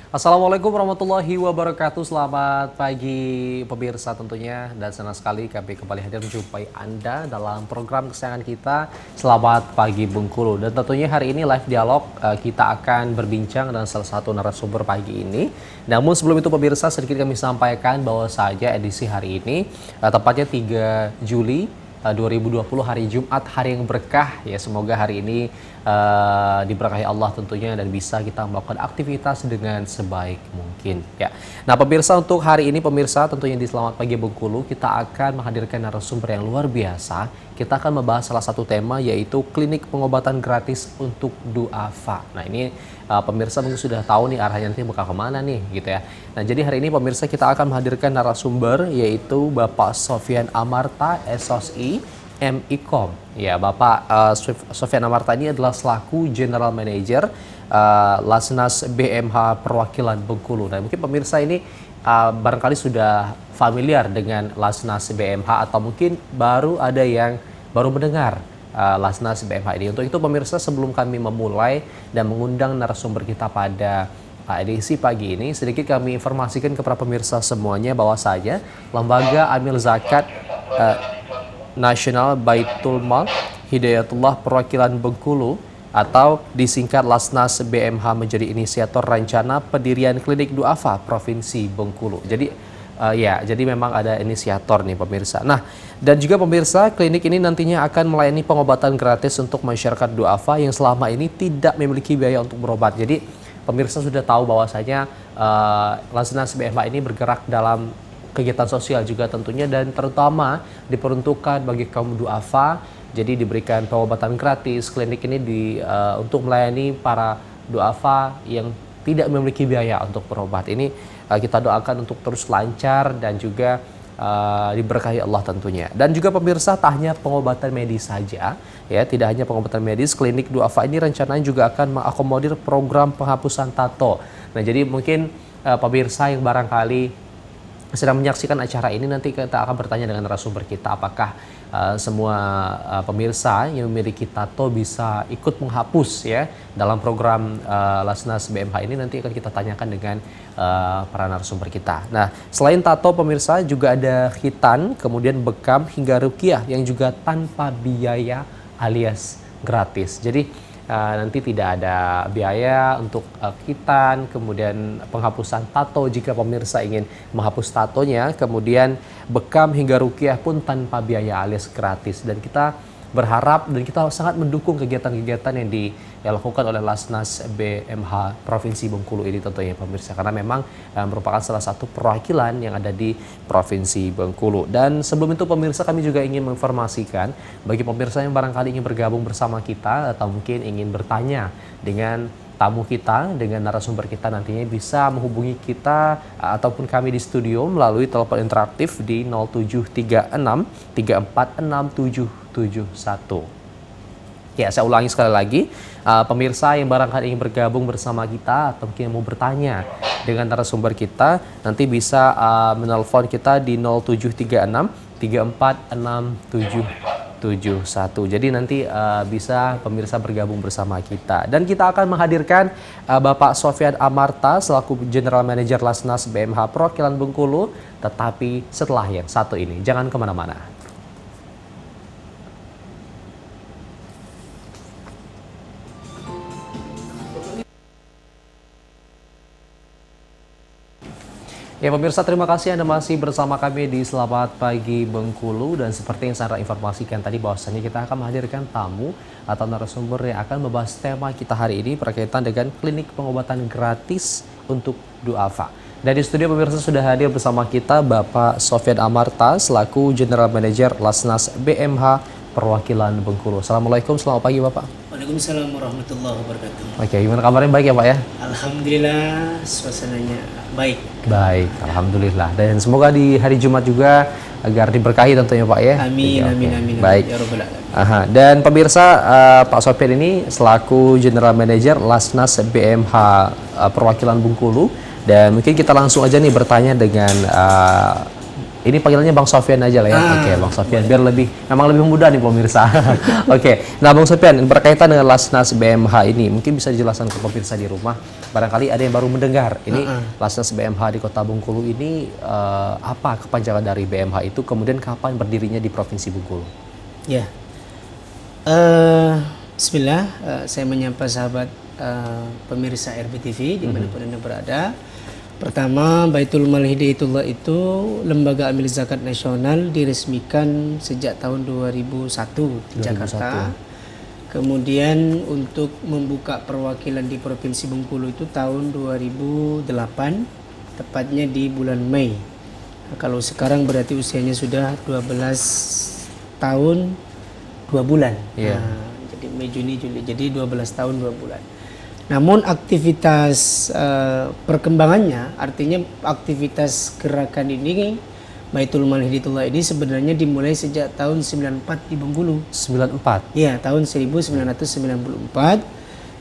Assalamualaikum warahmatullahi wabarakatuh. Selamat pagi pemirsa tentunya, dan senang sekali kami kembali hadir menjumpai Anda dalam program kesayangan kita Selamat Pagi Bengkulu. Dan tentunya hari ini live dialog kita akan berbincang dengan salah satu narasumber pagi ini. Namun sebelum itu pemirsa, sedikit kami sampaikan bahwa saja edisi hari ini tepatnya 3 Juli 2020 hari Jumat, hari yang berkah ya. Semoga hari ini diberkahi Allah tentunya dan bisa kita melakukan aktivitas dengan sebaik mungkin ya. Nah pemirsa, untuk hari ini pemirsa tentunya di Selamat Pagi Bengkulu kita akan menghadirkan narasumber yang luar biasa. Kita akan membahas salah satu tema, yaitu klinik pengobatan gratis untuk duafa. Nah ini pemirsa mungkin sudah tahu nih arahnya nanti bakal kemana nih gitu ya. Nah jadi hari ini pemirsa kita akan menghadirkan narasumber, yaitu Bapak Sofyan Amarta, SOSI MIKOM. Ya, Bapak Sofyan Amarta ini adalah selaku General Manager Lasnas BMH Perwakilan Bengkulu. Nah, mungkin pemirsa ini barangkali sudah familiar dengan Lasnas BMH, atau mungkin baru ada yang baru mendengar Lasnas BMH ini. Untuk itu pemirsa, sebelum kami memulai dan mengundang narasumber kita pada edisi pagi ini, sedikit kami informasikan kepada pemirsa semuanya bahwa saja Lembaga Amil Zakat Nasional Baitul Mal Hidayatullah Perwakilan Bengkulu atau disingkat Lasnas BMH menjadi inisiator rencana pendirian klinik duafa Provinsi Bengkulu. Jadi jadi memang ada inisiator nih pemirsa. Nah, dan juga pemirsa, klinik ini nantinya akan melayani pengobatan gratis untuk masyarakat duafa yang selama ini tidak memiliki biaya untuk berobat. Jadi pemirsa sudah tahu bahwasanya Lasnas BMH ini bergerak dalam kegiatan sosial juga tentunya, dan terutama diperuntukkan bagi kaum duafa. Jadi diberikan pengobatan gratis. Klinik ini untuk melayani para duafa yang tidak memiliki biaya untuk berobat. Ini kita doakan untuk terus lancar dan juga diberkahi Allah tentunya. Dan juga pemirsa, tak hanya pengobatan medis saja ya, tidak hanya pengobatan medis, klinik duafa ini rencananya juga akan mengakomodir program penghapusan tato. Nah jadi mungkin pemirsa yang barangkali sedang menyaksikan acara ini, nanti kita akan bertanya dengan narasumber kita apakah semua pemirsa yang memiliki tato bisa ikut menghapus ya dalam program Lasnas BMH ini. Nanti akan kita tanyakan dengan para narasumber kita. Nah, selain tato pemirsa, juga ada khitan, kemudian bekam hingga ruqyah yang juga tanpa biaya alias gratis. Jadi nanti tidak ada biaya untuk khitan, kemudian penghapusan tato jika pemirsa ingin menghapus tatonya, kemudian bekam hingga ruqyah pun tanpa biaya alias gratis. Dan kita berharap dan kita sangat mendukung kegiatan-kegiatan yang dilakukan oleh Lasnas BMH Provinsi Bengkulu ini tentunya pemirsa, karena memang merupakan salah satu perwakilan yang ada di Provinsi Bengkulu. Dan sebelum itu pemirsa, kami juga ingin menginformasikan bagi pemirsa yang barangkali ingin bergabung bersama kita atau mungkin ingin bertanya dengan tamu kita, dengan narasumber kita, nantinya bisa menghubungi kita ataupun kami di studio melalui telepon interaktif di 0736 346 771. Ya, saya ulangi sekali lagi, pemirsa yang barangkali ingin bergabung bersama kita atau mungkin mau bertanya dengan narasumber kita, nanti bisa menelpon kita di 0736 346 771. Jadi nanti bisa pemirsa bergabung bersama kita. Dan kita akan menghadirkan Bapak Sofyan Amarta selaku General Manager Lasnas BMH Perwakilan Bengkulu, tetapi setelah yang satu ini. Jangan kemana-mana. Ya pemirsa, terima kasih Anda masih bersama kami di Selamat Pagi Bengkulu. Dan seperti yang saya informasikan tadi, bahwasanya kita akan menghadirkan tamu atau narasumber yang akan membahas tema kita hari ini berkaitan dengan klinik pengobatan gratis untuk duafa. Dan di studio pemirsa sudah hadir bersama kita Bapak Sofyan Amarta selaku General Manager Lasnas BMH Perwakilan Bengkulu. Assalamualaikum, selamat pagi Bapak. Waalaikumsalam warahmatullahi wabarakatuh. Oke, gimana kabarnya? Baik ya Pak ya? Alhamdulillah, suasananya baik. Baik, alhamdulillah. Dan semoga di hari Jumat juga agar diberkahi tentunya Pak ya. Amin, Oke, amin, amin. Baik. Ya Rabbal Alamin. Aha. Dan pemirsa, Pak Sofyan ini selaku General Manager Lasnas BMH Perwakilan Bengkulu. Dan mungkin kita langsung aja nih bertanya dengan Ini panggilannya Bang Sofyan aja lah ya. Oke, Bang Sofyan biar memang lebih mudah nih pemirsa. Oke. Nah, Bang Sofyan berkaitan dengan Lasnas BMH ini, mungkin bisa dijelaskan ke pemirsa di rumah. Barangkali ada yang baru mendengar. Ini Lasnas BMH di Kota Bengkulu ini apa kepanjangan dari BMH itu? Kemudian kapan berdirinya di Provinsi Bengkulu? Ya. Bismillah, saya menyapa sahabat pemirsa RBTV dimanapun Anda berada. Pertama, Baitul Mal Hidayatullah itu lembaga amil zakat nasional diresmikan sejak tahun 2001 di Jakarta. Kemudian untuk membuka perwakilan di Provinsi Bengkulu itu tahun 2008, tepatnya di bulan Mei. Nah, kalau sekarang berarti usianya sudah 12 tahun 2 bulan. Yeah. Nah, jadi Mei, Juni, Juli. Jadi 12 tahun 2 bulan. Namun aktivitas perkembangannya, artinya aktivitas gerakan ini, Baitul Mal Hidayatullah ini sebenarnya dimulai sejak tahun 94 di Bengkulu. 94? Iya, tahun 1994,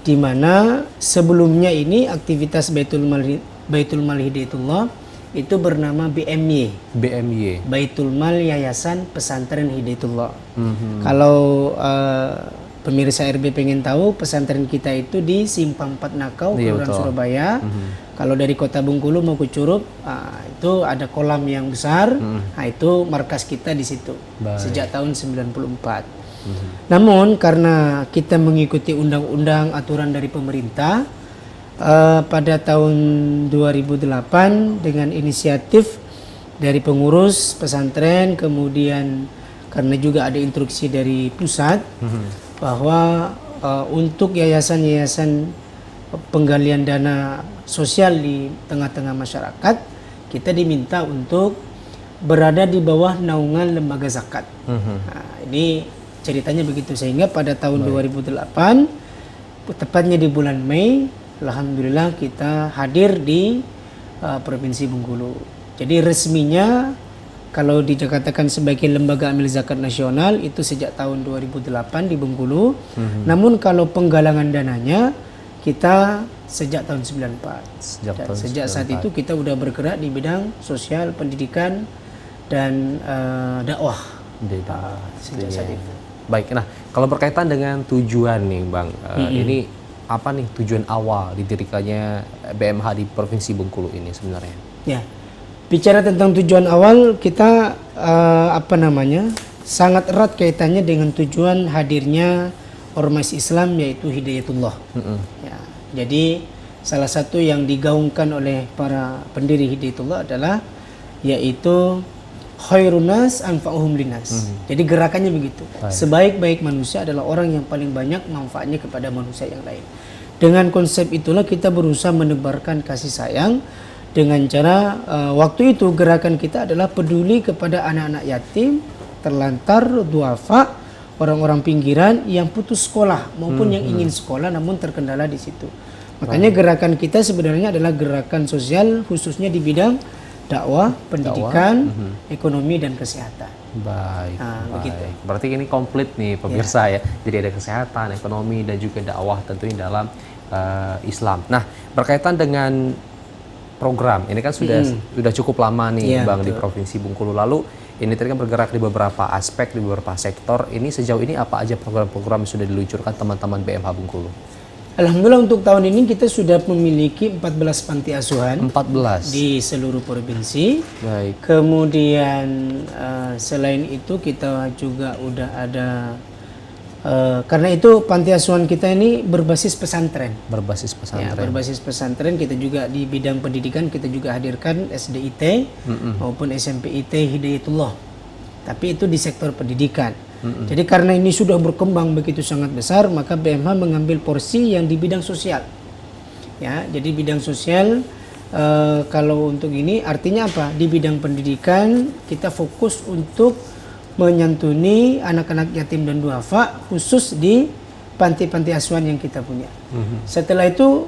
di mana sebelumnya ini aktivitas Baitul Mal Hidayatullah itu bernama BMY. BMY. Baitul Mal Yayasan Pesantren Hidayatullah. Kalau pemirsa RB pengen tahu, pesantren kita itu di Simpang 4 Nakau, Kelurahan Surabaya. Kalau dari Kota Bengkulu mau ke Curup, itu ada kolam yang besar. Nah, itu markas kita di situ. Sejak tahun 94. Namun karena kita mengikuti undang-undang aturan dari pemerintah, pada tahun 2008 dengan inisiatif dari pengurus pesantren, kemudian karena juga ada instruksi dari pusat bahwa untuk yayasan-yayasan penggalian dana sosial di tengah-tengah masyarakat, kita diminta untuk berada di bawah naungan lembaga zakat. Nah, ini ceritanya begitu, sehingga pada tahun 2008, tepatnya di bulan Mei, alhamdulillah kita hadir di Provinsi Bengkulu. Jadi resminya kalau dikatakan sebagai lembaga amil zakat nasional itu sejak tahun 2008 di Bengkulu. Namun kalau penggalangan dananya kita sejak tahun 94. Sejak saat itu kita udah bergerak di bidang sosial, pendidikan dan dakwah. Sejak saat itu. Baik, nah kalau berkaitan dengan tujuan nih Bang, ini apa nih tujuan awal didirikannya BMH di Provinsi Bengkulu ini sebenarnya? Ya. Bicara tentang tujuan awal, kita sangat erat kaitannya dengan tujuan hadirnya ormas Islam, yaitu Hidayatullah. Ya, jadi salah satu yang digaungkan oleh para pendiri Hidayatullah adalah yaitu khairunas anfa'uhum linas. Jadi gerakannya begitu. Sebaik-baik manusia adalah orang yang paling banyak manfaatnya kepada manusia yang lain. Dengan konsep itulah kita berusaha menebarkan kasih sayang. Dengan cara waktu itu gerakan kita adalah peduli kepada anak-anak yatim, terlantar, duafa, orang-orang pinggiran yang putus sekolah maupun yang ingin sekolah namun terkendala di situ. Makanya gerakan kita sebenarnya adalah gerakan sosial khususnya di bidang dakwah, pendidikan, ekonomi dan kesehatan. Baik. Begitu. Berarti ini komplit nih pemirsa ya. Jadi ada kesehatan, ekonomi dan juga dakwah tentunya dalam Islam. Nah, berkaitan dengan program ini kan sudah cukup lama nih Bang di Provinsi Bengkulu. Lalu ini tadi kan bergerak di beberapa aspek, di beberapa sektor. Ini sejauh ini apa aja program-program yang sudah diluncurkan teman-teman BMH Bengkulu? Alhamdulillah untuk tahun ini kita sudah memiliki 14 panti asuhan 14 di seluruh provinsi. Baik. Kemudian selain itu kita juga udah ada karena itu panti asuhan kita ini berbasis pesantren. Berbasis pesantren. Ya, berbasis pesantren. Kita juga di bidang pendidikan kita juga hadirkan SDIT maupun SMPIT Hidayatullah. Tapi itu di sektor pendidikan. Jadi karena ini sudah berkembang begitu sangat besar, maka BMH mengambil porsi yang di bidang sosial. Ya, jadi bidang sosial kalau untuk ini artinya apa? Di bidang pendidikan kita fokus untuk menyantuni anak-anak yatim dan duafa khusus di panti-panti asuhan yang kita punya. Setelah itu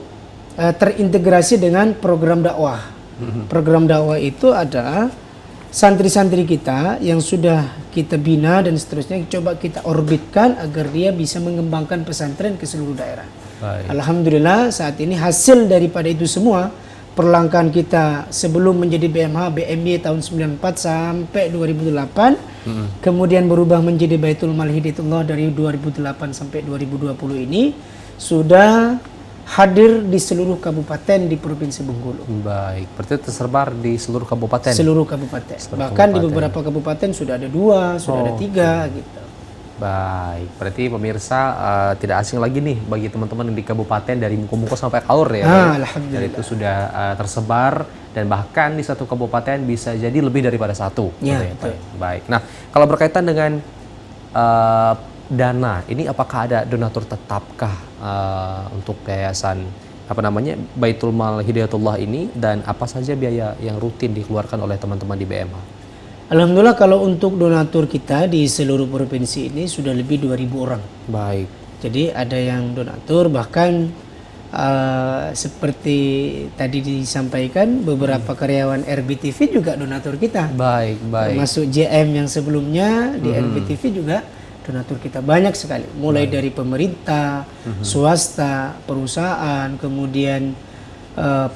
terintegrasi dengan program dakwah. Program dakwah itu adalah santri-santri kita yang sudah kita bina dan seterusnya coba kita orbitkan agar dia bisa mengembangkan pesantren ke seluruh daerah. Baik. Alhamdulillah saat ini hasil daripada itu semua perlangkaan kita sebelum menjadi BMH, BMY tahun 94 sampai 2008, kemudian berubah menjadi Baitul Mal Hidayatullah dari 2008 sampai 2020 ini sudah hadir di seluruh kabupaten di Provinsi Bengkulu. Baik, berarti tersebar di seluruh kabupaten. Seluruh kabupaten. Bahkan di beberapa kabupaten sudah ada 2, sudah ada 3 gitu. Baik, berarti pemirsa tidak asing lagi nih bagi teman-teman di kabupaten dari Muko-Muko sampai Kaur ya. Alhamdulillah. Dan itu sudah tersebar dan bahkan di satu kabupaten bisa jadi lebih daripada satu. Ya, gitu ya. Baik. Nah, kalau berkaitan dengan dana, ini apakah ada donatur tetapkah untuk yayasan Baitul Mal Hidayatullah ini, dan apa saja biaya yang rutin dikeluarkan oleh teman-teman di BMH? Alhamdulillah kalau untuk donatur kita di seluruh provinsi ini sudah lebih 2.000 orang. Baik. Jadi ada yang donatur, bahkan seperti tadi disampaikan beberapa karyawan RBTV juga donatur kita. Baik. Termasuk JM yang sebelumnya di RBTV juga donatur kita banyak sekali. Mulai dari pemerintah, swasta, perusahaan, kemudian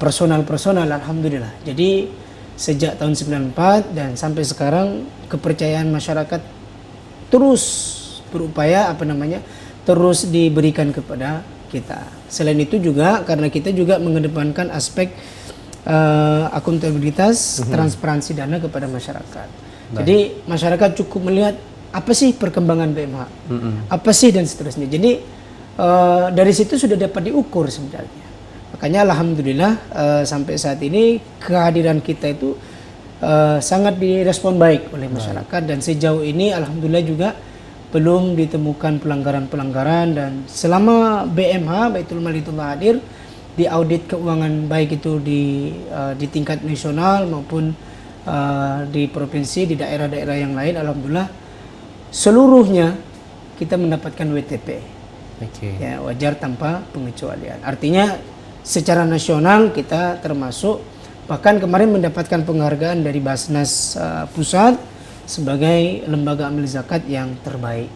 personal, alhamdulillah. Jadi sejak tahun 94 dan sampai sekarang kepercayaan masyarakat terus berupaya terus diberikan kepada kita. Selain itu juga karena kita juga mengedepankan aspek akuntabilitas, transparansi dana kepada masyarakat. Jadi masyarakat cukup melihat apa sih perkembangan BMH, apa sih dan seterusnya. Jadi dari situ sudah dapat diukur sebenarnya. Makanya alhamdulillah sampai saat ini kehadiran kita itu sangat direspon baik oleh masyarakat, dan sejauh ini alhamdulillah juga belum ditemukan pelanggaran-pelanggaran, dan selama BMH Baitul Mal Hidayatullah hadir di audit keuangan baik itu di tingkat nasional maupun di provinsi, di daerah-daerah yang lain, alhamdulillah seluruhnya kita mendapatkan WTP. Ya, wajar tanpa pengecualian. Artinya secara nasional kita termasuk, bahkan kemarin mendapatkan penghargaan dari Basnas Pusat sebagai lembaga amil zakat yang terbaik.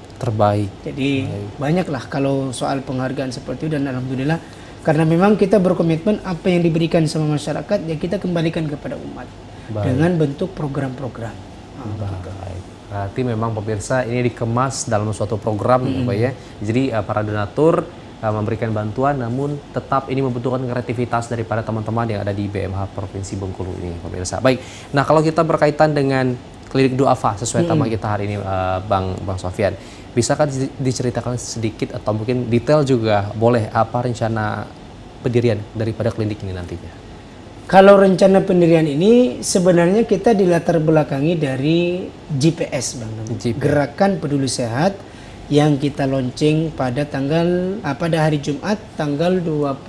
Jadi banyaklah kalau soal penghargaan seperti itu, dan alhamdulillah karena memang kita berkomitmen apa yang diberikan sama masyarakat ya kita kembalikan kepada umat dengan bentuk program-program. Berarti memang pemirsa ini dikemas dalam suatu program Pak ya. Jadi para donatur memberikan bantuan, namun tetap ini membutuhkan kreativitas daripada teman-teman yang ada di BMH Provinsi Bengkulu ini, pemirsa. Baik, nah kalau kita berkaitan dengan klinik duafa sesuai tema kita hari ini, Bang Sofyan, bisakah diceritakan sedikit atau mungkin detail juga boleh apa rencana pendirian daripada klinik ini nantinya? Kalau rencana pendirian ini sebenarnya kita dilatar belakangi dari GPS, Bang. Gerakan Peduli Sehat yang kita launching pada hari Jumat tanggal 25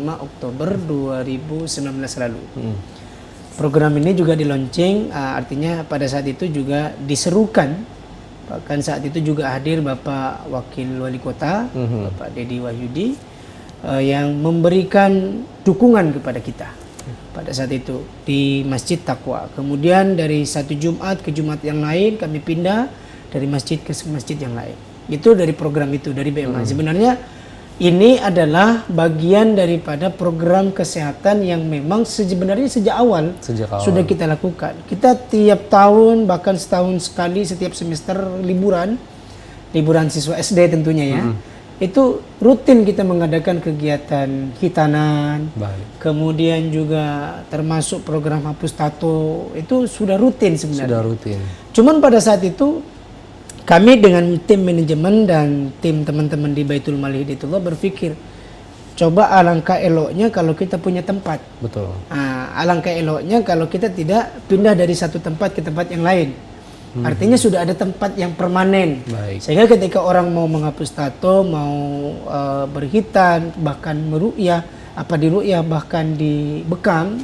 Oktober 2019 lalu. Program ini juga di launching, artinya pada saat itu juga diserukan, bahkan saat itu juga hadir Bapak Wakil Wali Kota, Bapak Dedi Wahyudi, yang memberikan dukungan kepada kita pada saat itu di Masjid Taqwa. Kemudian dari satu Jumat ke Jumat yang lain kami pindah dari masjid ke masjid yang lain. Itu dari program itu, dari BMH. Sebenarnya ini adalah bagian daripada program kesehatan yang memang sebenarnya sejak awal sudah kita lakukan. Kita tiap tahun, bahkan setahun sekali, setiap semester liburan siswa SD tentunya ya, itu rutin kita mengadakan kegiatan hitanan. Kemudian juga termasuk program hapus tato, itu sudah rutin sebenarnya. Cuman pada saat itu kami dengan tim manajemen dan tim teman-teman di Baitul Mal Hidayatullah berpikir, coba alangkah eloknya kalau kita punya tempat. Alangkah eloknya kalau kita tidak pindah dari satu tempat ke tempat yang lain. Artinya sudah ada tempat yang permanen. Sehingga ketika orang mau menghapus tato, mau berhitan, bahkan meru'yah, diru'yah, bahkan di bekam,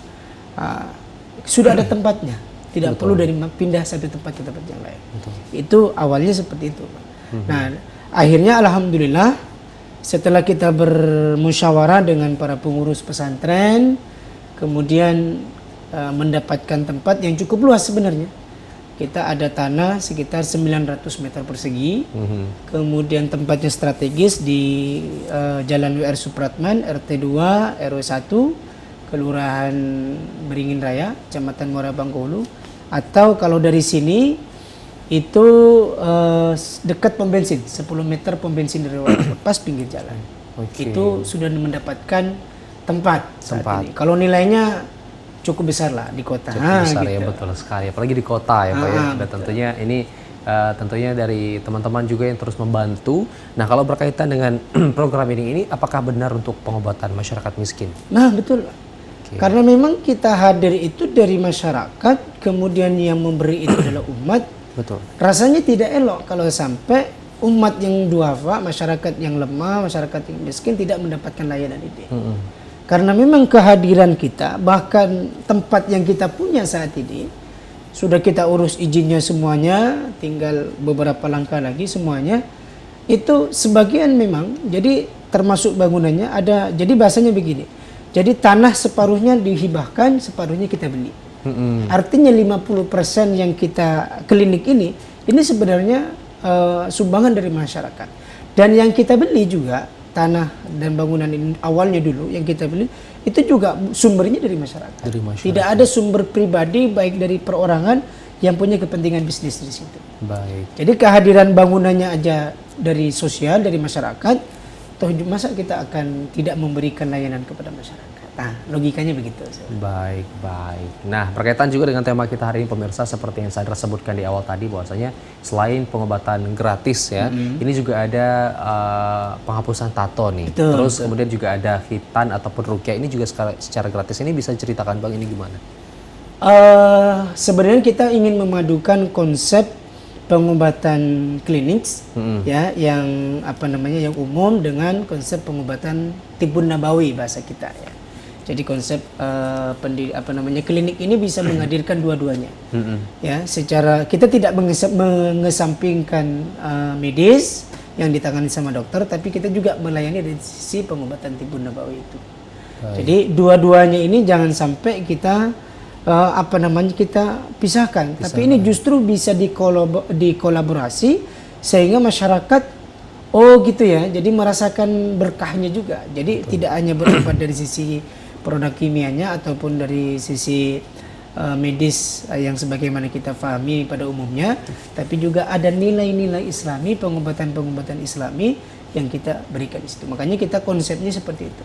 sudah ada tempatnya. Tidak perlu pindah satu tempat ke tempat yang lain. Itu awalnya seperti itu. Nah, akhirnya alhamdulillah setelah kita bermusyawarah dengan para pengurus pesantren, kemudian mendapatkan tempat yang cukup luas sebenarnya. Kita ada tanah sekitar 900 meter persegi, kemudian tempatnya strategis di Jalan WR Supratman, RT 2, RW 1, Kelurahan Beringin Raya, Kecamatan Muara Bangkulu. Atau kalau dari sini itu dekat pom bensin, 10 meter pom bensin dari pas pinggir jalan. Itu sudah mendapatkan tempat saat ini. Kalau nilainya cukup besar lah di kota. Cukup besar gitu. Ya, betul sekali. Apalagi di kota ya Pak ya. Dan tentunya ini tentunya dari teman-teman juga yang terus membantu. Nah, kalau berkaitan dengan program ini apakah benar untuk pengobatan masyarakat miskin? Nah, betul. Karena memang kita hadir itu dari masyarakat, kemudian yang memberi itu adalah umat. Betul. Rasanya tidak elok kalau sampai umat yang duafa, masyarakat yang lemah, masyarakat yang miskin tidak mendapatkan layanan ini. Karena memang kehadiran kita, bahkan tempat yang kita punya saat ini, sudah kita urus izinnya semuanya, tinggal beberapa langkah lagi semuanya. Itu sebagian memang, jadi termasuk bangunannya ada, jadi bahasanya begini. Jadi tanah separuhnya dihibahkan, separuhnya kita beli. Artinya 50% yang kita klinik ini sebenarnya sumbangan dari masyarakat. Dan yang kita beli juga, tanah dan bangunan ini awalnya dulu yang kita beli, itu juga sumbernya dari masyarakat. Tidak ada sumber pribadi baik dari perorangan yang punya kepentingan bisnis di situ. Baik. Jadi kehadiran bangunannya aja dari sosial, dari masyarakat, toh masa kita akan tidak memberikan layanan kepada masyarakat. Nah, logikanya begitu. Baik. Nah, berkaitan juga dengan tema kita hari ini pemirsa, seperti yang saya sebutkan di awal tadi, bahwasanya selain pengobatan gratis ya, ini juga ada penghapusan tato nih. Terus kemudian juga ada khitan ataupun ruqyah, ini juga secara gratis. Ini bisa ceritakan Bang, ini gimana? Sebenarnya kita ingin memadukan konsep pengobatan klinik ya, yang yang umum dengan konsep pengobatan tibbun nabawi bahasa kita ya. Jadi konsep klinik ini bisa menghadirkan dua-duanya. Ya, secara kita tidak mengesampingkan medis yang ditangani sama dokter, tapi kita juga melayani dari sisi pengobatan tibbun nabawi itu. Jadi dua-duanya ini jangan sampai kita kita pisahkan. Tapi ini justru bisa dikolaborasi sehingga masyarakat gitu ya, jadi merasakan berkahnya juga. Jadi tidak hanya berobat dari sisi produk kimianya ataupun dari sisi medis yang sebagaimana kita pahami pada umumnya, tapi juga ada nilai-nilai Islami, pengobatan-pengobatan Islami yang kita berikan di situ. Makanya kita konsepnya seperti itu.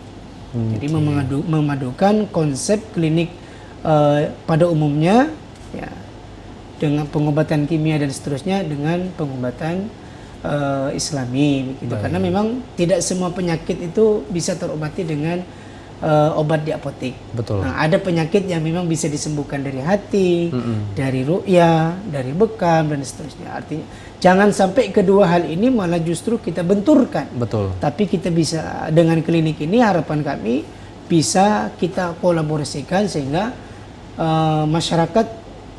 Jadi memadukan konsep klinik pada umumnya ya, dengan pengobatan kimia dan seterusnya dengan pengobatan Islami gitu. Karena memang tidak semua penyakit itu bisa terobati dengan obat di apotek. Betul. Nah, ada penyakit yang memang bisa disembuhkan dari hati, dari ruqyah, dari bekam dan seterusnya. Artinya jangan sampai kedua hal ini malah justru kita benturkan. Betul. Tapi kita bisa dengan klinik ini, harapan kami bisa kita kolaborasikan sehingga masyarakat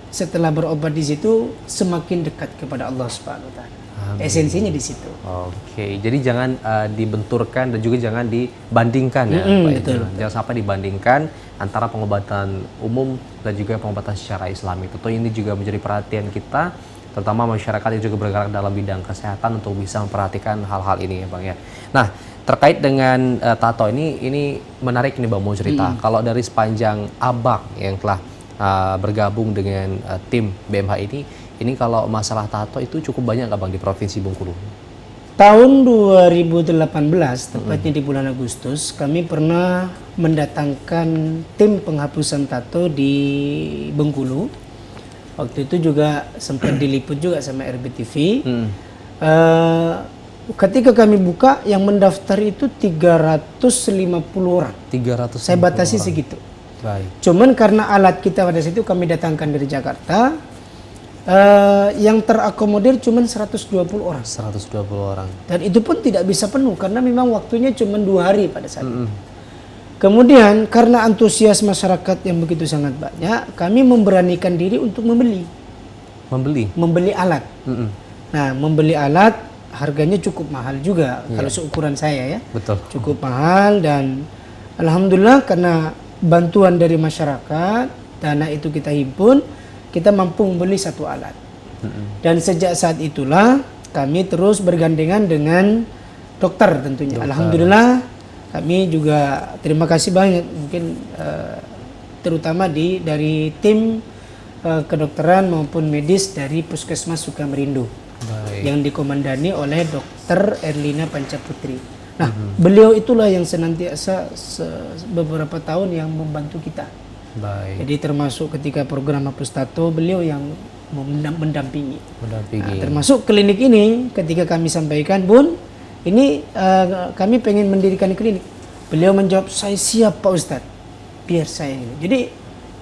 setelah berobat di situ semakin dekat kepada Allah Subhanahu wa taala. Esensinya di situ. Oke, jadi jangan dibenturkan dan juga jangan dibandingkan ya, Pak. Betul. Jangan sampai dibandingkan antara pengobatan umum dan juga pengobatan secara Islami. Tentu ini juga menjadi perhatian kita, terutama masyarakat yang juga bergerak dalam bidang kesehatan untuk bisa memperhatikan hal-hal ini ya, Bang ya. Nah, terkait dengan tato ini menarik nih Bang, mau cerita. Kalau dari sepanjang Abang yang telah bergabung dengan tim BMH ini kalau masalah tato itu cukup banyak nggak Bang di Provinsi Bengkulu? Tahun 2018, tepatnya di bulan Agustus, kami pernah mendatangkan tim penghapusan tato di Bengkulu. Waktu itu juga sempat diliput juga sama RBTV. Ketika kami buka, yang mendaftar itu 350 orang. 350 Saya batasi orang. segitu. Baik. Cuman karena alat kita pada saat itu kami datangkan dari Jakarta, yang terakomodir cuma 120 orang. 120 orang. Dan itu pun tidak bisa penuh karena memang waktunya cuma 2 hari pada saat itu. Kemudian karena antusias masyarakat yang begitu sangat banyak, kami memberanikan diri untuk membeli alat. Nah, membeli alat harganya cukup mahal juga kalau seukuran saya ya. Betul. Cukup mahal, dan alhamdulillah karena bantuan dari masyarakat, dana itu kita himpun, kita mampu membeli satu alat. Dan sejak saat itulah kami terus bergandengan dengan dokter tentunya. Alhamdulillah kami juga terima kasih banyak mungkin terutama dari tim kedokteran maupun medis dari Puskesmas Sukamerindu. Baik. Yang dikomandani oleh Dr. Erlina Pancaputri. Nah, beliau itulah yang senantiasa beberapa tahun yang membantu kita. Baik. Jadi termasuk ketika program Apustato, beliau yang mendampingi. Nah, termasuk klinik ini ketika kami sampaikan, Bun, ini kami pengen mendirikan klinik. Beliau menjawab, saya siap Pak Ustadz, biar saya ini. Jadi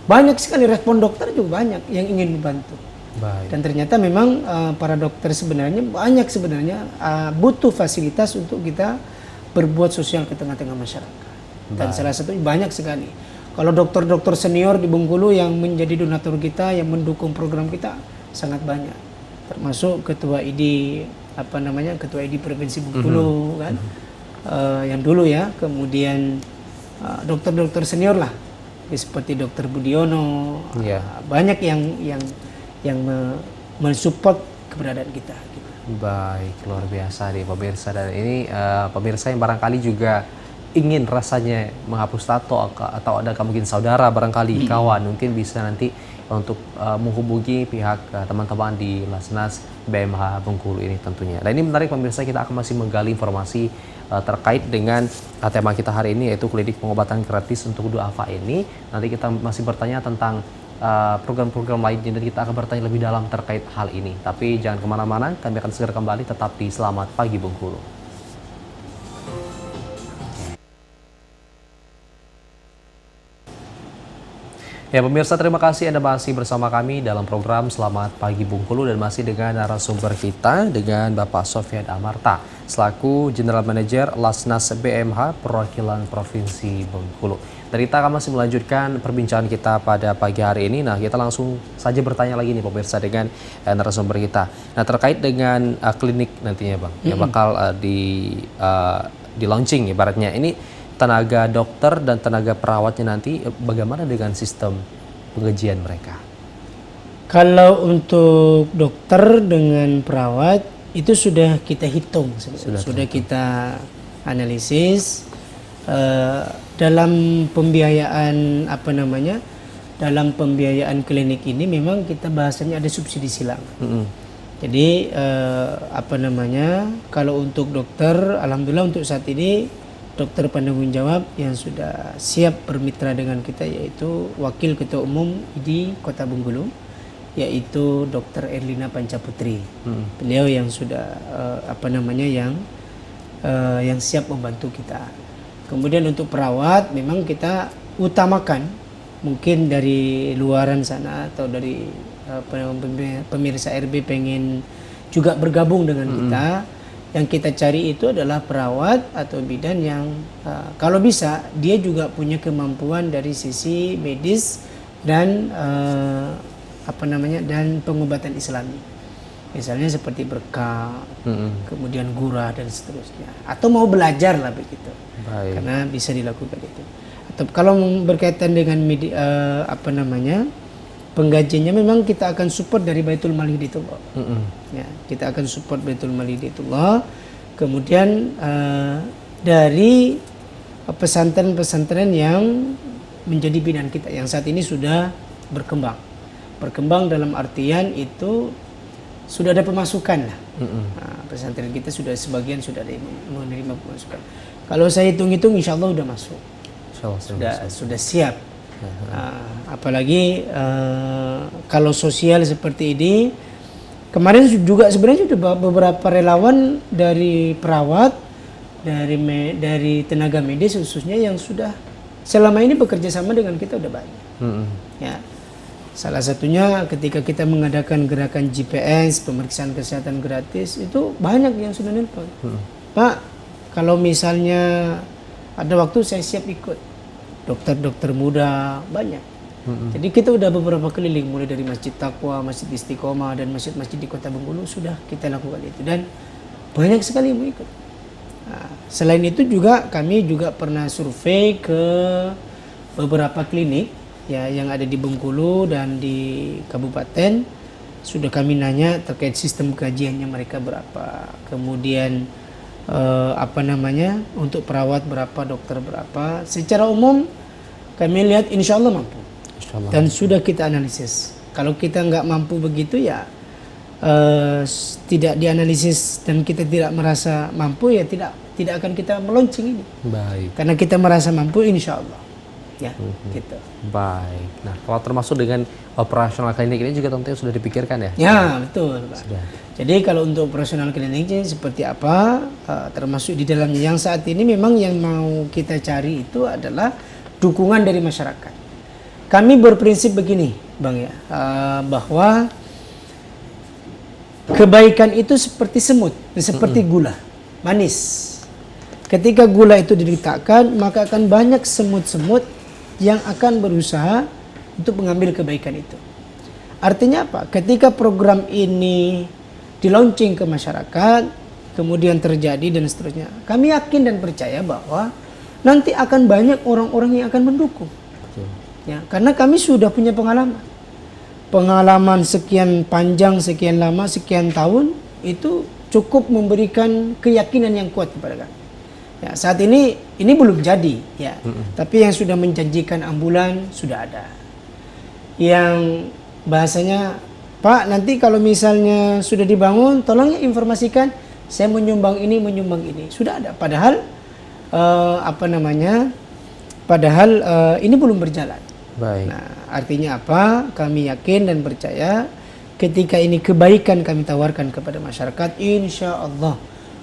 banyak sekali respon dokter juga banyak yang ingin membantu. Baik. Dan ternyata memang para dokter sebenarnya banyak butuh fasilitas untuk kita berbuat sosial ke tengah-tengah masyarakat. Dan salah satunya banyak sekali. Kalau dokter-dokter senior di Bengkulu yang menjadi donatur kita, yang mendukung program kita sangat banyak. Termasuk ketua ID ketua ID Provinsi Bengkulu kan, yang dulu ya. Kemudian dokter-dokter senior lah, seperti Dokter Budiono. Banyak yang mensupport keberadaan kita. Baik, luar biasa nih pemirsa. Dan ini pemirsa yang barangkali juga ingin rasanya menghapus tato atau ada mungkin saudara barangkali kawan mungkin bisa nanti untuk menghubungi pihak teman-teman di Lasnas BMH Bengkulu ini tentunya. Dan ini menarik pemirsa, kita akan masih menggali informasi terkait dengan tema kita hari ini, yaitu klinik pengobatan gratis untuk duafa ini. Nanti kita masih bertanya tentang program-program lainnya dan kita akan bertanya lebih dalam terkait hal ini. Tapi jangan kemana-mana, kami akan segera kembali tetap di Selamat Pagi Bengkulu. Ya pemirsa, terima kasih Anda masih bersama kami dalam program Selamat Pagi Bengkulu dan masih dengan narasumber kita dengan Bapak Sofyan Amarta selaku General Manager Lasnas BMH Perwakilan Provinsi Bengkulu. Dan kita akan masih melanjutkan perbincangan kita pada pagi hari ini. Nah, kita langsung saja bertanya lagi nih pemirsa dengan narasumber kita. Nah, terkait dengan klinik nantinya Bang, yang bakal di launching ibaratnya ini, tenaga dokter dan tenaga perawatnya nanti bagaimana dengan sistem penggajian mereka? Kalau untuk dokter dengan perawat itu sudah kita hitung, sudah kita analisis dalam pembiayaan dalam pembiayaan klinik ini memang kita bahasanya ada subsidi silang. Jadi kalau untuk dokter, alhamdulillah untuk saat ini dokter penanggung jawab yang sudah siap bermitra dengan kita yaitu Wakil Ketua Umum ID Kota Bengkulu, yaitu Dr. Erlina Pancaputri. Beliau yang sudah yang siap membantu kita. Kemudian untuk perawat memang kita utamakan mungkin dari luaran sana atau dari pemirsa RB pengen juga bergabung dengan kita. Yang kita cari itu adalah perawat atau bidan yang kalau bisa dia juga punya kemampuan dari sisi medis dan dan pengobatan Islami. Misalnya seperti berkah, kemudian gurah dan seterusnya. Atau mau belajar lah begitu. Baik. Karena bisa dilakukan itu. Atau kalau berkaitan dengan penggajiannya memang kita akan support dari Baitul Mal Hidayatullah. Ya, kita akan support Baitul Mal Hidayatullah. Kemudian dari pesantren-pesantren yang menjadi binaan kita yang saat ini sudah berkembang. Berkembang dalam artian itu sudah ada pemasukan lah. Nah, pesantren kita sebagian sudah ada yang menerima pemasukan. Kalau saya hitung-hitung insya Allah sudah masuk. Sudah siap. Apalagi kalau sosial seperti ini, kemarin juga sebenarnya sudah beberapa relawan dari perawat, dari tenaga medis khususnya yang sudah selama ini bekerja sama dengan kita udah banyak. Ya, salah satunya ketika kita mengadakan gerakan GPS pemeriksaan kesehatan gratis itu banyak yang sudah nelpon. Pak, kalau misalnya ada waktu saya siap ikut. Dokter-dokter muda banyak. Jadi kita udah beberapa keliling mulai dari Masjid Taqwa, Masjid Istiqomah dan masjid-masjid di Kota Bengkulu sudah kita lakukan itu dan banyak sekali yang mau ikut. Nah, selain itu juga kami juga pernah survei ke beberapa klinik ya yang ada di Bengkulu dan di kabupaten. Sudah kami nanya terkait sistem gajiannya mereka berapa. Kemudian untuk perawat berapa, dokter berapa. Secara umum kami lihat insya Allah mampu. Insya Allah. Dan sudah kita analisis. Kalau kita nggak mampu begitu ya tidak dianalisis dan kita tidak merasa mampu ya tidak akan kita meluncing ini. Baik. Karena kita merasa mampu insya Allah. Ya, gitu. Baik. Nah, kalau termasuk dengan operasional klinik ini juga tentunya sudah dipikirkan ya? Ya, betul, Pak. Sudah. Jadi kalau untuk operasional kliniknya seperti apa, termasuk di dalamnya yang saat ini memang yang mau kita cari itu adalah dukungan dari masyarakat. Kami berprinsip begini, Bang ya, bahwa kebaikan itu seperti semut, seperti gula, manis. Ketika gula itu diletakkan, maka akan banyak semut-semut yang akan berusaha untuk mengambil kebaikan itu. Artinya apa? Ketika program ini di-launching ke masyarakat, kemudian terjadi dan seterusnya, kami yakin dan percaya bahwa nanti akan banyak orang-orang yang akan mendukung. Ya, karena kami sudah punya pengalaman sekian panjang, sekian lama, sekian tahun, itu cukup memberikan keyakinan yang kuat kepada kami. Ya, saat ini belum jadi, ya. Tapi yang sudah menjanjikan ambulan sudah ada. Yang bahasanya, Pak, nanti kalau misalnya sudah dibangun, tolong ya informasikan, saya menyumbang ini. Sudah ada. Padahal ini belum berjalan. Baik. Nah, artinya apa? Kami yakin dan percaya ketika ini kebaikan kami tawarkan kepada masyarakat, insya Allah.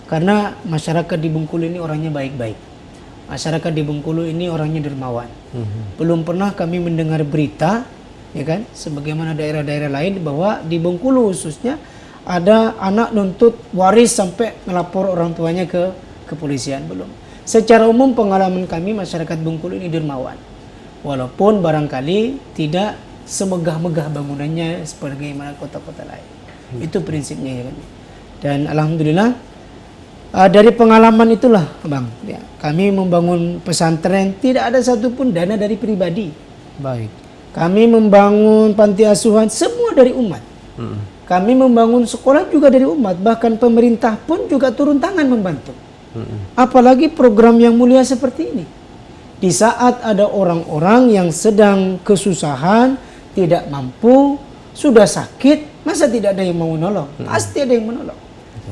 Karena masyarakat di Bengkulu ini orangnya baik-baik. Masyarakat di Bengkulu ini orangnya dermawan. Belum pernah kami mendengar berita, ya kan, sebagaimana daerah-daerah lain bahwa di Bengkulu khususnya ada anak nuntut waris sampai melapor orang tuanya ke kepolisian, belum. Secara umum pengalaman kami masyarakat Bengkulu ini dermawan. Walaupun barangkali tidak semegah-megah bangunannya sebagaimana kota-kota lain. Itu prinsipnya, ya kan. Dan alhamdulillah dari pengalaman itulah, Bang, ya, kami membangun pesantren tidak ada satupun dana dari pribadi. Baik. Kami membangun panti asuhan semua dari umat. Kami membangun sekolah juga dari umat, bahkan pemerintah pun juga turun tangan membantu. Apalagi program yang mulia seperti ini. Di saat ada orang-orang yang sedang kesusahan, tidak mampu, sudah sakit, masa tidak ada yang mau menolong? Pasti ada yang menolong.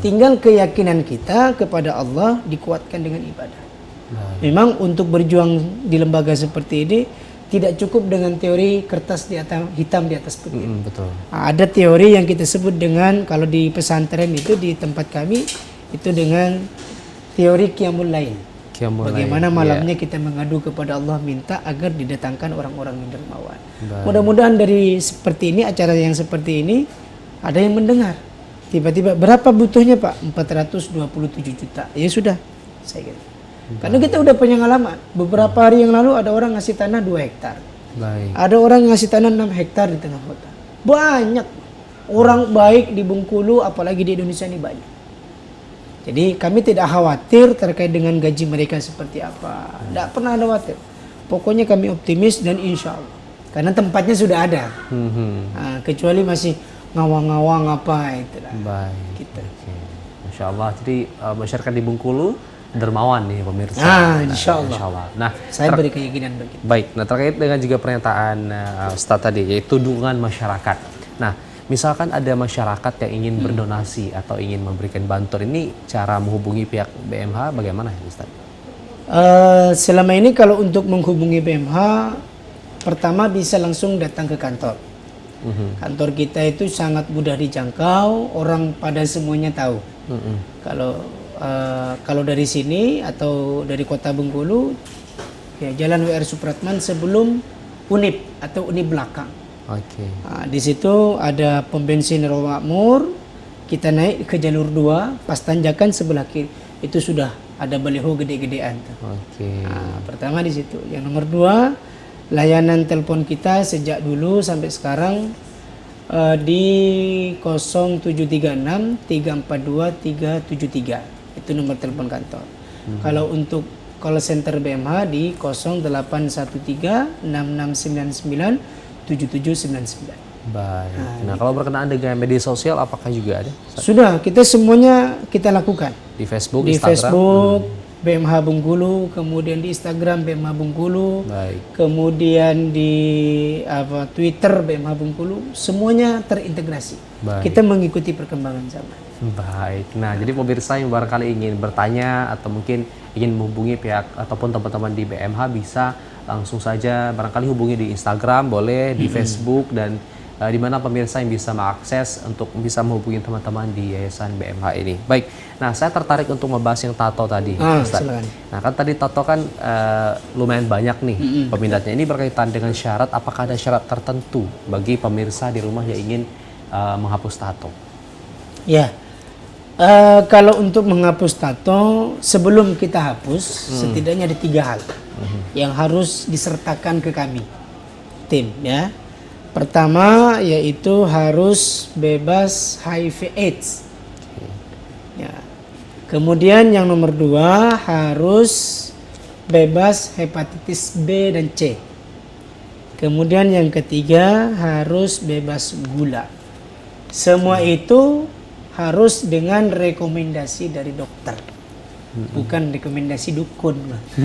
Tinggal keyakinan kita kepada Allah dikuatkan dengan ibadah. Memang untuk berjuang di lembaga seperti ini tidak cukup dengan teori kertas di atas hitam di atas putih. Betul. Ada teori yang kita sebut dengan, kalau di pesantren itu di tempat kami itu dengan teori qiyamul lail. Bagaimana malamnya kita mengadu kepada Allah, minta agar didatangkan orang-orang yang dermawan. Mudah-mudahan dari seperti ini, acara yang seperti ini, ada yang mendengar. Tiba-tiba berapa butuhnya, Pak? 427 juta. Ya sudah, saya kira. Karena kita udah punya pengalaman. Beberapa hari yang lalu ada orang ngasih tanah 2 hektar. Baik. Ada orang ngasih tanah 6 hektar di tengah kota. Banyak. Orang baik di Bengkulu, apalagi di Indonesia ini banyak. Jadi kami tidak khawatir terkait dengan gaji mereka seperti apa. Tidak pernah ada khawatir. Pokoknya kami optimis dan insya Allah. Karena tempatnya sudah ada. Nah, kecuali masih ngawang-ngawang apa itu lah. Baik. Gitu. Masya Allah. Jadi masyarakat di Bengkulu dermawan nih pemirsa. Insya Allah. Nah, saya beri keyakinan begitu. Baik. Nah, terkait dengan juga pernyataan Ustaz tadi, yaitu dukungan masyarakat. Nah, misalkan ada masyarakat yang ingin berdonasi atau ingin memberikan bantuan, ini cara menghubungi pihak BMH bagaimana, Ustaz? Selama ini kalau untuk menghubungi BMH, pertama bisa langsung datang ke kantor. Kantor kita itu sangat mudah dijangkau, orang pada semuanya tahu. Kalau dari sini atau dari kota Bengkulu, ya Jalan WR Supratman sebelum Unip atau Unip belakang. Nah, di situ ada pom bensin Rawa Makmur. Kita naik ke jalur 2, pas tanjakan sebelah kiri itu sudah ada baliho gede-gedean. Nah, pertama di situ. Yang nomor 2, layanan telepon kita sejak dulu sampai sekarang di 0736 342 373. Itu nomor telepon kantor. Kalau untuk call center BMH di 0813 6699 7799. Baik. Nah, kalau berkenaan dengan media sosial apakah juga ada? Sudah, kita semuanya kita lakukan. Di Facebook, Di Instagram? Facebook, BMH Bengkulu, kemudian di Instagram BMH Bengkulu, Baik. kemudian di Twitter BMH Bengkulu, semuanya terintegrasi. Baik. Kita mengikuti perkembangan zaman. Baik. Nah, jadi pemirsa yang barangkali ingin bertanya atau mungkin ingin menghubungi pihak ataupun teman-teman di BMH bisa langsung saja barangkali hubungi di Instagram, boleh di Facebook, dan di mana pemirsa yang bisa mengakses untuk bisa menghubungi teman-teman di Yayasan BMH ini. Baik. Nah, saya tertarik untuk membahas yang tato tadi, Ustaz. Silakan. Nah, kan tadi tato kan lumayan banyak nih peminatnya. Ini berkaitan dengan syarat, apakah ada syarat tertentu bagi pemirsa di rumah yang ingin menghapus tato? Ya, kalau untuk menghapus tato, sebelum kita hapus, setidaknya ada 3 hal yang harus disertakan ke kami, tim, ya. Pertama, yaitu harus bebas HIV/AIDS. Ya. Kemudian yang nomor 2, harus bebas hepatitis B dan C. Kemudian yang ketiga, harus bebas gula. Semua itu harus dengan rekomendasi dari dokter, bukan rekomendasi dukun.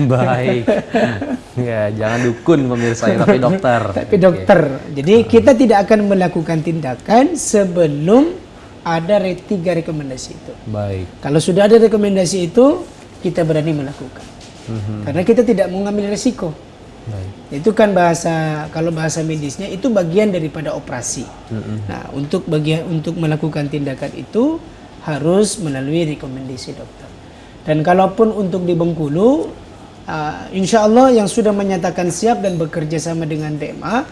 Baik. Ya, jangan dukun pemirsa, tapi dokter. Tapi dokter. Jadi kita tidak akan melakukan tindakan sebelum ada 3 rekomendasi itu. Baik. Kalau sudah ada rekomendasi itu, kita berani melakukan. Karena kita tidak mau ngambil resiko. Baik. Itu kan kalau bahasa medisnya itu bagian daripada operasi. Nah, untuk melakukan tindakan itu harus melalui rekomendasi dokter. Dan kalaupun untuk di Bengkulu, insya Allah yang sudah menyatakan siap dan bekerja sama dengan BMA,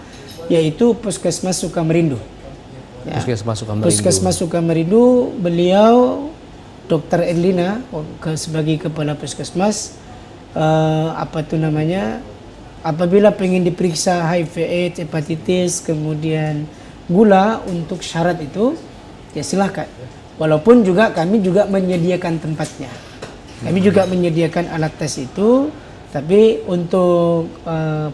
yaitu Puskesmas Sukamerindu. Ya. Puskesmas Sukamerindu, beliau Dr. Erlina sebagai kepala puskesmas, apabila pengen diperiksa HIV/AIDS, hepatitis, kemudian gula untuk syarat itu, ya silahkan. Walaupun juga kami juga menyediakan tempatnya. Kami juga menyediakan alat tes itu, tapi untuk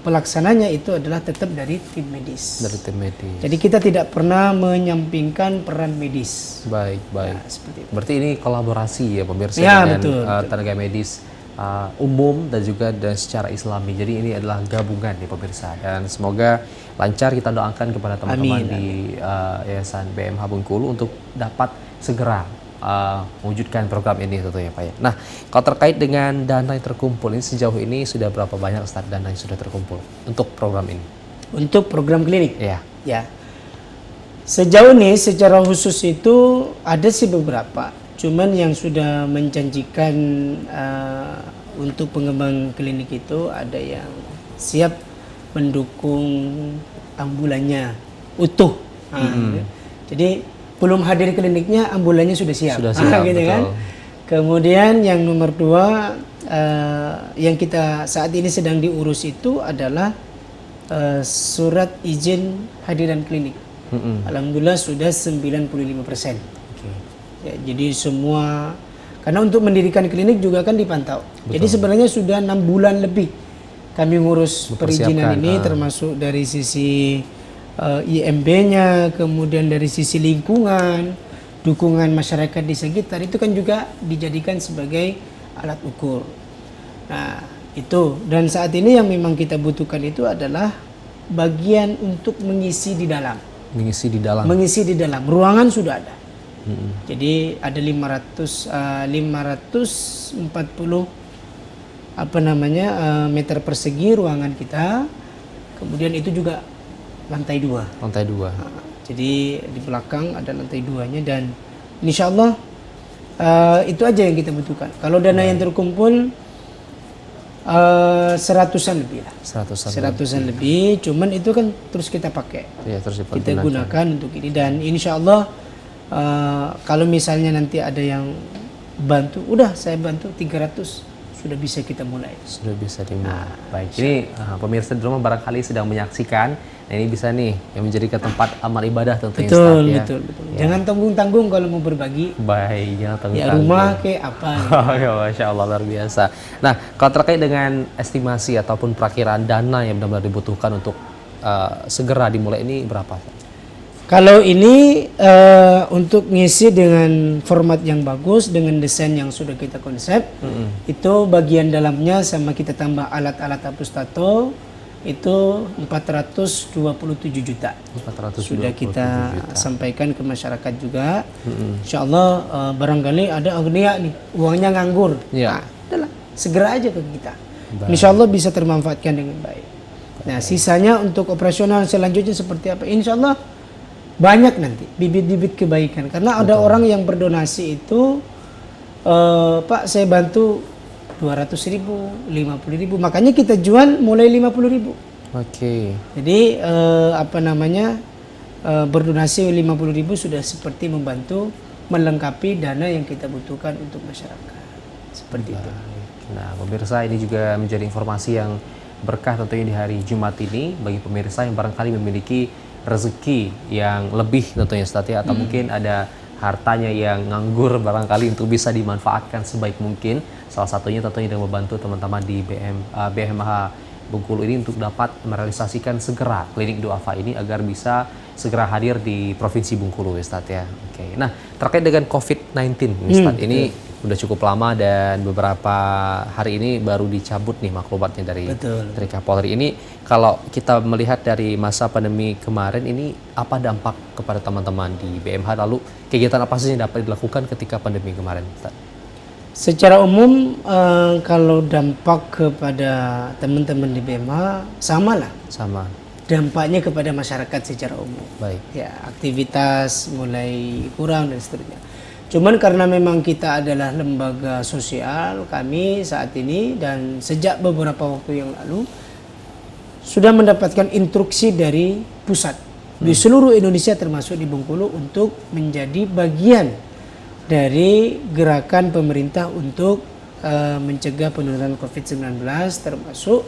pelaksananya itu adalah tetap dari tim medis. Dari tim medis. Jadi kita tidak pernah menyampingkan peran medis. Baik, baik. Nah, seperti itu. Berarti ini kolaborasi ya pemirsa Ya, dengan betul. tenaga medis umum dan juga secara Islami. Jadi ini adalah gabungan ya pemirsa, dan semoga lancar. Kita doakan kepada teman-teman di Yayasan BMH Bengkulu untuk dapat segera mewujudkan program ini tentunya Pak ya. Nah, kalau terkait dengan dana yang terkumpul ini sejauh ini sudah berapa banyak Ustaz dana yang sudah terkumpul untuk program ini? Untuk program klinik? Ya. Ya. Sejauh ini secara khusus itu ada sih beberapa. Cuman yang sudah menjanjikan untuk pengembang klinik itu ada yang siap mendukung ambulannya utuh. Gitu. Jadi belum hadir kliniknya, ambulannya sudah siap. Sudah siap, gitu betul. kan. Kemudian yang nomor 2 yang kita saat ini sedang diurus itu adalah surat izin hadiran klinik. Alhamdulillah sudah 95%. Ya, jadi semua, karena untuk mendirikan klinik juga kan dipantau. Betul. Jadi sebenarnya sudah 6 bulan lebih kami ngurus perizinan ini, termasuk dari sisi IMB-nya, kemudian dari sisi lingkungan, dukungan masyarakat di sekitar, itu kan juga dijadikan sebagai alat ukur. Nah, itu. Dan saat ini yang memang kita butuhkan itu adalah bagian untuk mengisi di dalam. Mengisi di dalam. Mengisi di dalam. Ruangan sudah ada. Jadi ada 540 meter persegi ruangan kita. Kemudian itu juga lantai 2. Lantai 2. Jadi di belakang ada lantai 2-nya, dan insya Allah itu aja yang kita butuhkan. Kalau dana yang terkumpul 100-an lebih lah. 100-an lebih. Cuman itu kan terus kita pakai. Ya, terus kita gunakan untuk ini, dan insya Allah kalau misalnya nanti ada yang bantu, udah saya bantu 300, sudah bisa kita mulai. Sudah bisa dimulai. Baik, ini pemirsa di rumah barangkali sedang menyaksikan. Nah, ini bisa nih yang menjadi tempat amal ibadah tentunya. Betul, Ustaz, ya. betul. Ya. Jangan tanggung-tanggung kalau mau berbagi. Baik, jangan tanggung-tanggung. Ya rumah kayak apa. Oh ya, Masya Allah, luar biasa. Nah, kalau terkait dengan estimasi ataupun perakiraan dana yang benar-benar dibutuhkan untuk segera dimulai ini berapa? Kalau ini untuk ngisi dengan format yang bagus, dengan desain yang sudah kita konsep, itu bagian dalamnya sama kita tambah alat-alat hapus tato, itu 427 juta. 427 Sudah kita juta. sampaikan ke masyarakat juga. Insya Allah barangkali ada agnia nih, uangnya nganggur. Ya. Nah, udahlah, segera aja ke kita. Insya Allah bisa termanfaatkan dengan baik. Nah, sisanya untuk operasional selanjutnya seperti apa? Insya Allah banyak nanti bibit-bibit kebaikan. Karena ada orang yang berdonasi itu, Pak saya bantu 200.000, 50.000. Makanya kita jual mulai 50.000. Oke. Jadi berdonasi 50.000 sudah seperti membantu melengkapi dana yang kita butuhkan untuk masyarakat. Seperti itu. Nah, pemirsa, ini juga menjadi informasi yang berkah tentunya di hari Jumat ini bagi pemirsa yang barangkali memiliki rezeki yang lebih tentunya Ustadz ya, atau mungkin ada hartanya yang nganggur barangkali untuk bisa dimanfaatkan sebaik mungkin. Salah satunya tentunya dengan membantu teman-teman di BMH Bengkulu ini untuk dapat merealisasikan segera klinik duafa ini agar bisa segera hadir di Provinsi Bengkulu Ustadz ya. Oke. Nah, terkait dengan COVID-19 Ustadz, ini udah cukup lama dan beberapa hari ini baru dicabut nih maklumatnya dari Kapolri. Ini kalau kita melihat dari masa pandemi kemarin ini, apa dampak kepada teman-teman di BMH, lalu kegiatan apa saja yang dapat dilakukan ketika pandemi kemarin Ustadz? Secara umum kalau dampak kepada teman-teman di BMH sama. Dampaknya kepada masyarakat secara umum. Baik. Ya, aktivitas mulai kurang dan seterusnya. Cuman karena memang kita adalah lembaga sosial, kami saat ini dan sejak beberapa waktu yang lalu sudah mendapatkan instruksi dari pusat di seluruh Indonesia termasuk di Bengkulu untuk menjadi bagian dari gerakan pemerintah untuk mencegah penularan COVID-19, termasuk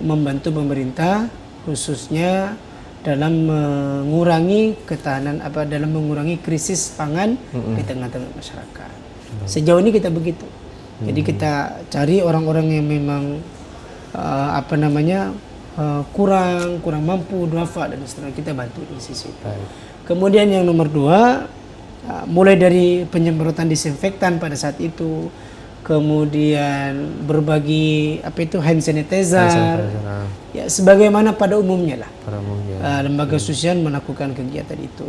membantu pemerintah khususnya dalam mengurangi dalam mengurangi krisis pangan di tengah-tengah masyarakat. Sejauh ini kita begitu. Jadi kita cari orang-orang yang memang kurang mampu duafa dan seterusnya, kita bantu di sisi itu. Kemudian yang nomor 2, mulai dari penyemprotan disinfektan pada saat itu, kemudian berbagi hand sanitizer, ya sebagaimana pada umumnya lah. Lembaga sosial melakukan kegiatan itu.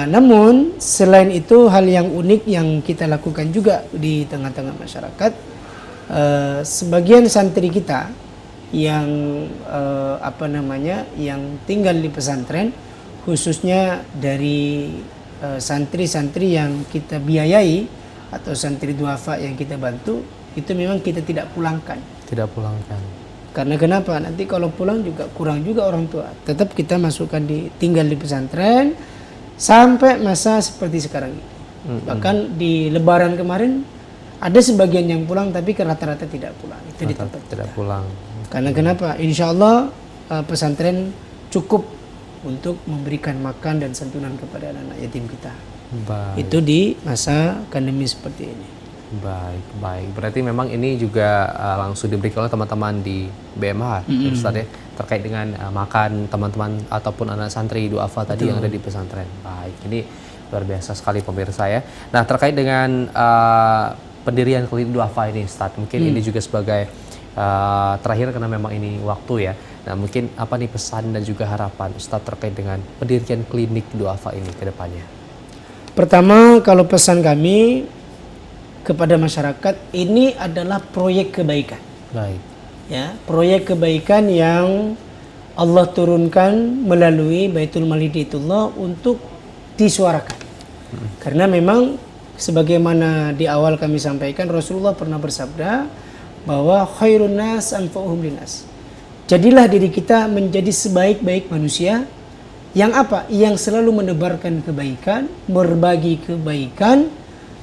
Namun selain itu, hal yang unik yang kita lakukan juga di tengah-tengah masyarakat, sebagian santri kita yang yang tinggal di pesantren, khususnya dari santri-santri yang kita biayai atau santri duafa yang kita bantu, itu memang kita tidak pulangkan. Karena kenapa? Nanti kalau pulang juga kurang juga orang tua. Tetap kita masukkan tinggal di pesantren sampai masa seperti sekarang ini. Bahkan di Lebaran kemarin ada sebagian yang pulang, tapi rata-rata tidak pulang. Itu di tempat tidak pulang. Karena kenapa? Insya Allah pesantren cukup untuk memberikan makan dan santunan kepada anak-anak yatim kita. Itu di masa pandemi seperti ini. Baik. Berarti memang ini juga langsung diberikan oleh teman-teman di BMH, Ustadz ya, terkait dengan makan teman-teman ataupun anak santri duafa tadi yang ada di pesantren. Baik, ini luar biasa sekali pemirsa ya. Nah, terkait dengan pendirian klinik duafa ini Ustadz, mungkin ini juga sebagai terakhir karena memang ini waktu ya. Nah, mungkin apa nih pesan dan juga harapan Ustadz terkait dengan pendirian klinik duafa ini ke depannya? Pertama, kalau pesan kami kepada masyarakat, ini adalah proyek kebaikan. Ya, proyek kebaikan yang Allah turunkan melalui Baitul Mal Hidayatullah untuk disuarakan. Karena memang sebagaimana di awal kami sampaikan, Rasulullah pernah bersabda bahwa khairun nas anfa'uhum linnas. Jadilah diri kita menjadi sebaik-baik manusia yang apa? Yang selalu menebarkan kebaikan, berbagi kebaikan,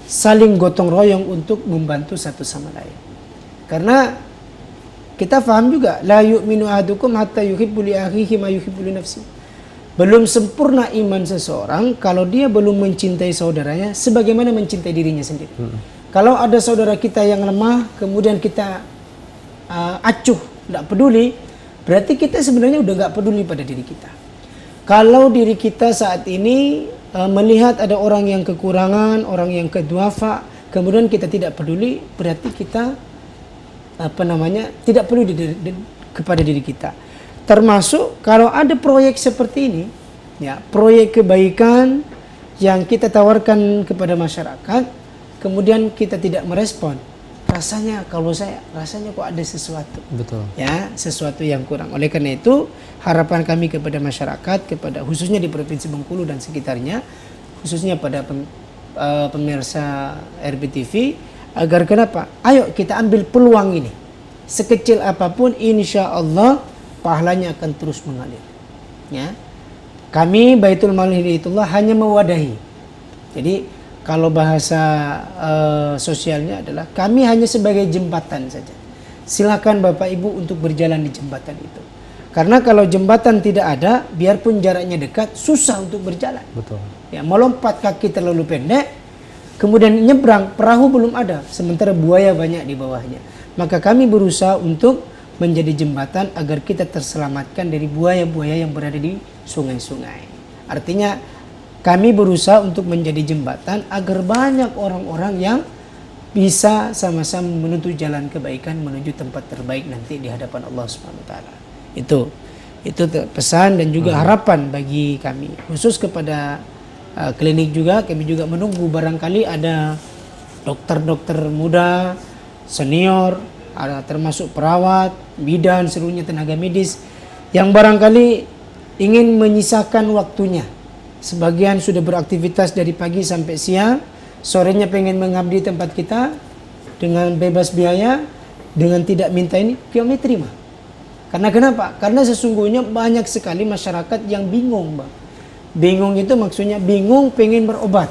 saling gotong royong untuk membantu satu sama lain. Karena kita paham juga, la yu'minu ahadukum hatta yuhibbu li akhihi ma yuhibbu li nafsi. Belum sempurna iman seseorang kalau dia belum mencintai saudaranya sebagaimana mencintai dirinya sendiri. Kalau ada saudara kita yang lemah, kemudian kita acuh, tidak peduli, berarti kita sebenarnya udah nggak peduli pada diri kita. Kalau diri kita saat ini melihat ada orang yang kekurangan, orang yang keduafa, kemudian kita tidak peduli, berarti kita tidak peduli kepada diri kita. Termasuk kalau ada proyek seperti ini, ya, proyek kebaikan yang kita tawarkan kepada masyarakat, kemudian kita tidak merespon, rasanya kok ada sesuatu. Betul. Ya, sesuatu yang kurang. Oleh karena itu, harapan kami kepada masyarakat, khususnya di Provinsi Bengkulu dan sekitarnya, khususnya pada pemirsa RBTV, agar kenapa? Ayo kita ambil peluang ini. Sekecil apapun, insya Allah pahalanya akan terus mengalir. Ya, kami Baitul Mal Hidayatullah hanya mewadahi. Jadi kalau bahasa sosialnya adalah kami hanya sebagai jembatan saja. Silakan Bapak Ibu untuk berjalan di jembatan itu. Karena kalau jembatan tidak ada, biarpun jaraknya dekat, susah untuk berjalan. Betul. Ya, melompat kaki terlalu pendek, kemudian nyebrang, perahu belum ada, sementara buaya banyak di bawahnya. Maka kami berusaha untuk menjadi jembatan agar kita terselamatkan dari buaya-buaya yang berada di sungai-sungai. Artinya kami berusaha untuk menjadi jembatan agar banyak orang-orang yang bisa sama-sama menuju jalan kebaikan, menuju tempat terbaik nanti di hadapan Allah Subhanahu wa taala. Itu pesan dan juga harapan bagi kami. Khusus kepada klinik juga, kami juga menunggu barangkali ada dokter-dokter muda, senior, ada termasuk perawat, bidan, seluruhnya tenaga medis yang barangkali ingin menyisakan waktunya. Sebagian sudah beraktivitas dari pagi sampai siang, sorenya pengen mengabdi tempat kita dengan bebas biaya, dengan tidak minta ini, kami terima. Karena kenapa? Karena sesungguhnya banyak sekali masyarakat yang bingung, Bang. Bingung itu maksudnya bingung pengen berobat.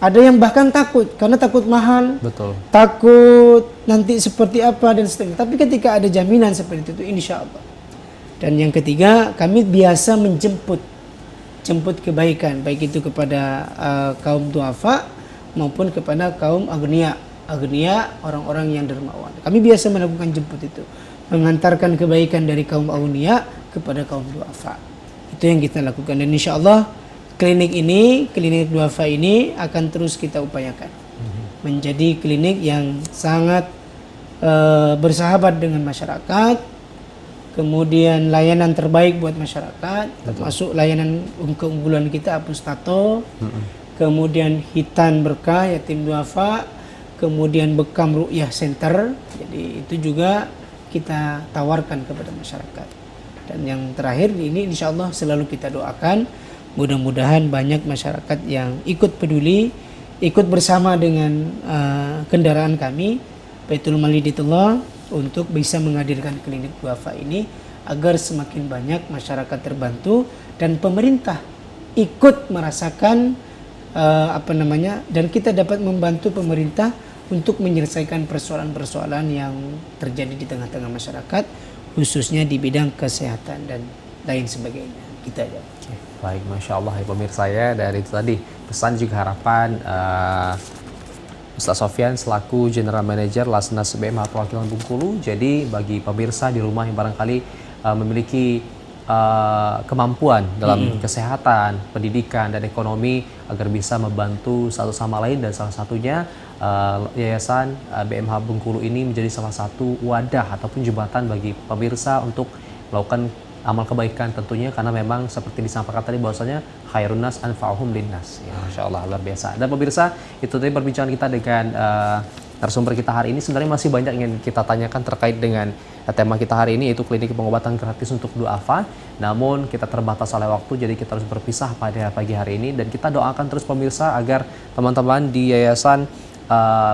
Ada yang bahkan takut karena takut mahal. Betul. Takut nanti seperti apa dan seterusnya. Tapi ketika ada jaminan seperti itu, insya Allah. Dan yang ketiga, kami biasa menjemput kebaikan, baik itu kepada kaum duafa maupun kepada kaum agniya, orang-orang yang dermawan. Kami biasa melakukan jemput itu, mengantarkan kebaikan dari kaum agniya kepada kaum duafa. Itu yang kita lakukan, dan insya Allah klinik duafa ini akan terus kita upayakan menjadi klinik yang sangat bersahabat dengan masyarakat, kemudian layanan terbaik buat masyarakat. Betul. Termasuk layanan keunggulan kita Apustato, kemudian Hitan Berkah Yatim Duafa, kemudian Bekam Ru'yah Center. Jadi itu juga kita tawarkan kepada masyarakat. Dan yang terakhir ini insya Allah selalu kita doakan, mudah-mudahan banyak masyarakat yang ikut peduli, ikut bersama dengan kendaraan kami Baitul Mal Hidayatullah untuk bisa menghadirkan klinik duafa ini agar semakin banyak masyarakat terbantu dan pemerintah ikut merasakan dan kita dapat membantu pemerintah untuk menyelesaikan persoalan-persoalan yang terjadi di tengah-tengah masyarakat, khususnya di bidang kesehatan dan lain sebagainya. Kita aja. Baik, Masya Allah ya pemirsa ya, dari itu tadi pesan juga harapan Ustaz Sofyan selaku General Manager Lasnas BMH Perwakilan Bengkulu. Jadi bagi pemirsa di rumah yang barangkali memiliki kemampuan dalam kesehatan, pendidikan, dan ekonomi agar bisa membantu satu sama lain, dan salah satunya Yayasan BMH Bengkulu ini menjadi salah satu wadah ataupun jembatan bagi pemirsa untuk melakukan amal kebaikan tentunya, karena memang seperti disampaikan tadi bahwasanya khairun nas anfa'uhum linnas. Ya, Masya Allah, luar biasa. Dan pemirsa, itu tadi perbincangan kita dengan narasumber kita hari ini. Sebenarnya masih banyak yang kita tanyakan terkait dengan tema kita hari ini, yaitu klinik pengobatan gratis untuk duafa. Namun kita terbatas oleh waktu, jadi kita harus berpisah pada pagi hari ini. Dan kita doakan terus pemirsa agar teman-teman di Yayasan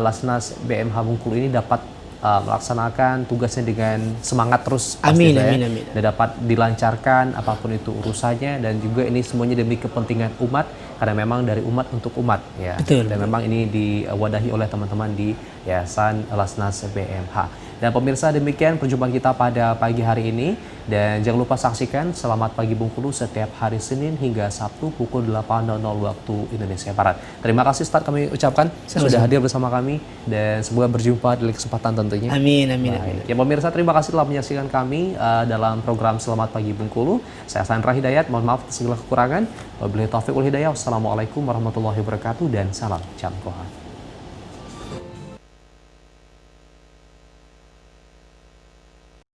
Lasnas BMH Bengkulu ini dapat melaksanakan tugasnya dengan semangat terus. Amin, ya, amin, amin. dan dapat dilancarkan apapun itu urusannya, dan juga ini semuanya demi kepentingan umat, karena memang dari umat untuk umat ya. Betul. Dan memang ini diwadahi oleh teman-teman di Yayasan Lasnas BMH. Dan pemirsa, demikian perjumpaan kita pada pagi hari ini. Dan jangan lupa saksikan Selamat Pagi Bengkulu setiap hari Senin hingga Sabtu pukul 8.00 waktu Indonesia Barat. Terima kasih Ustaz kami ucapkan sudah hadir bersama kami dan semoga berjumpa di kesempatan tentunya. Amin, amin, amin. Ya pemirsa, terima kasih telah menyaksikan kami dalam program Selamat Pagi Bengkulu. Saya Sandra Hidayat, mohon maaf atas segala kekurangan. Wabillahi taufiq wal hidayah. Wassalamualaikum warahmatullahi wabarakatuh dan salam Jamkoha.